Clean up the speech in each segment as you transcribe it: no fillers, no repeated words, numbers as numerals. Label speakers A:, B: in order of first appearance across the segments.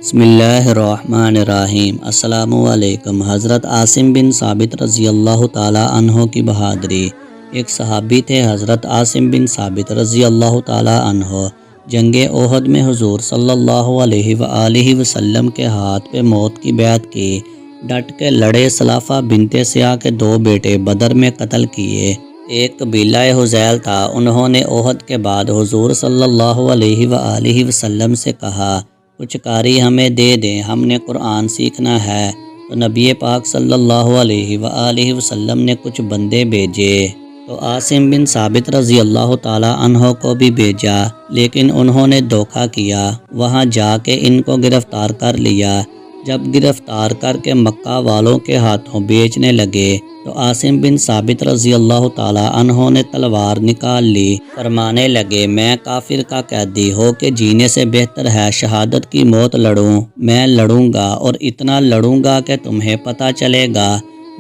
A: بسم اللہ الرحمن الرحیم۔ السلام علیکم۔ حضرت عاصم بن ثابت رضی اللہ تعالی عنہ کی بہادری۔ ایک صحابی تھے حضرت عاصم بن ثابت رضی اللہ تعالی عنہ، جنگ احد میں حضور صلی اللہ علیہ وآلہ وسلم کے ہاتھ پہ موت کی بیعت کی، ڈٹ کے لڑے۔ سلافہ بنت سیاح کے دو بیٹے بدر میں قتل کیے۔ ایک قبیلہ حذیل تھا، انہوں نے احد کے بعد حضور صلی اللہ علیہ وآلہ وسلم سے کہا کچھ قاری ہمیں دے دیں، ہم نے قرآن سیکھنا ہے۔ تو نبی پاک صلی اللہ علیہ وآلہ وسلم نے کچھ بندے بھیجے، تو عاصم بن ثابت رضی اللہ تعالی عنہ کو بھی بھیجا، لیکن انہوں نے دھوکہ کیا، وہاں جا کے ان کو گرفتار کر لیا۔ جب گرفتار کر کے مکہ والوں کے ہاتھوں بیچنے لگے تو عاصم بن ثابت رضی اللہ تعالی عنہ نے تلوار نکال لی، فرمانے لگے میں کافر کا قیدی ہو کے جینے سے بہتر ہے شہادت کی موت لڑوں۔ میں لڑوں گا اور اتنا لڑوں گا کہ تمہیں پتہ چلے گا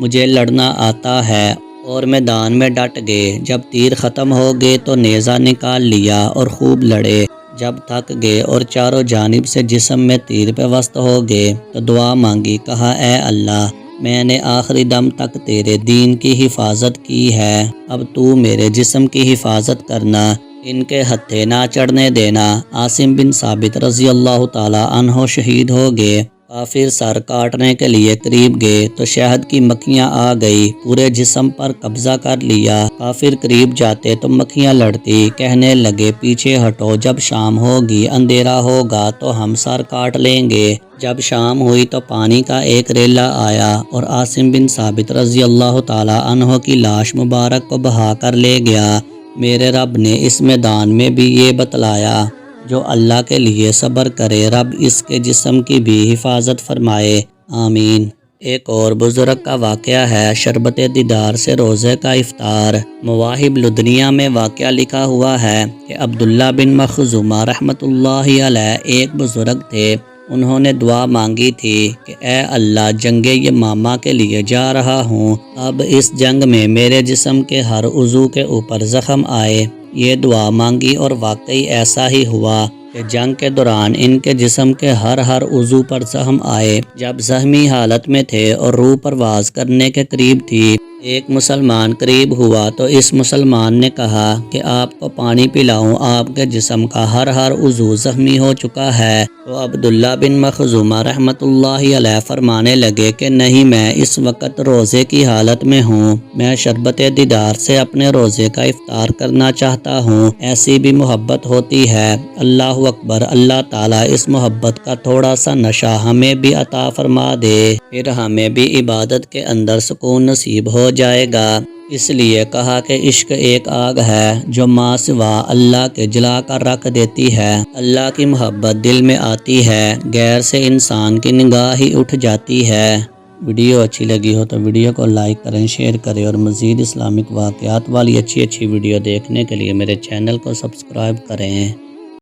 A: مجھے لڑنا آتا ہے۔ اور میدان میں ڈٹ گئے۔ جب تیر ختم ہو گئے تو نیزہ نکال لیا اور خوب لڑے۔ جب تھک گئے اور چاروں جانب سے جسم میں تیر پیوست ہو گئے تو دعا مانگی، کہا اے اللہ، میں نے آخری دم تک تیرے دین کی حفاظت کی ہے، اب تو میرے جسم کی حفاظت کرنا، ان کے ہتھے نہ چڑھنے دینا۔ عاصم بن ثابت رضی اللہ تعالی عنہ شہید ہو گئے۔ کافر سر کاٹنے کے لیے قریب گئے تو شہد کی مکھیاں آ گئی، پورے جسم پر قبضہ کر لیا۔ کافر قریب جاتے تو مکھیاں لڑتی، کہنے لگے پیچھے ہٹو، جب شام ہوگی اندھیرا ہوگا تو ہم سر کاٹ لیں گے۔ جب شام ہوئی تو پانی کا ایک ریلا آیا اور عاصم بن ثابت رضی اللہ تعالی عنہ کی لاش مبارک کو بہا کر لے گیا۔ میرے رب نے اس میدان میں بھی یہ بتلایا، جو اللہ کے لیے صبر کرے رب اس کے جسم کی بھی حفاظت فرمائے، آمین۔ ایک اور بزرگ کا واقعہ ہے، شربت دیدار سے روزے کا افطار۔ مواہب لدنیہ میں واقعہ لکھا ہوا ہے کہ عبداللہ بن مخزومہ رحمۃ اللہ علیہ ایک بزرگ تھے۔ انہوں نے دعا مانگی تھی کہ اے اللہ، جنگ یمامہ کے لیے جا رہا ہوں، اب اس جنگ میں میرے جسم کے ہر عضو کے اوپر زخم آئے۔ یہ دعا مانگی اور واقعی ایسا ہی ہوا کہ جنگ کے دوران ان کے جسم کے ہر عضو پر زخم آئے۔ جب زخمی حالت میں تھے اور روح پرواز کرنے کے قریب تھی، ایک مسلمان قریب ہوا تو اس مسلمان نے کہا کہ آپ کو پانی پلاؤں، آپ کے جسم کا ہر عضو زخمی ہو چکا ہے۔ تو عبداللہ بن مخزومہ رحمۃ اللہ علیہ فرمانے لگے کہ نہیں، میں اس وقت روزے کی حالت میں ہوں، میں شربت دیدار سے اپنے روزے کا افطار کرنا چاہتا ہوں، ایسی بھی محبت ہوتی ہے۔ اللہ اکبر، اللہ تعالیٰ اس محبت کا تھوڑا سا نشہ ہمیں بھی عطا فرما دے، پھر ہمیں بھی عبادت کے اندر سکون نصیب ہو جائے گا۔ اس لیے کہا کہ عشق ایک آگ ہے جو ماں سوا اللہ کے جلا کر رکھ دیتی ہے۔ اللہ کی محبت دل میں آتی ہے، غیر سے انسان کی نگاہ ہی اٹھ جاتی ہے۔ ویڈیو اچھی لگی ہو تو ویڈیو کو لائک کریں، شیئر کریں، اور مزید اسلامک واقعات والی اچھی ویڈیو دیکھنے کے لیے میرے چینل کو سبسکرائب کریں۔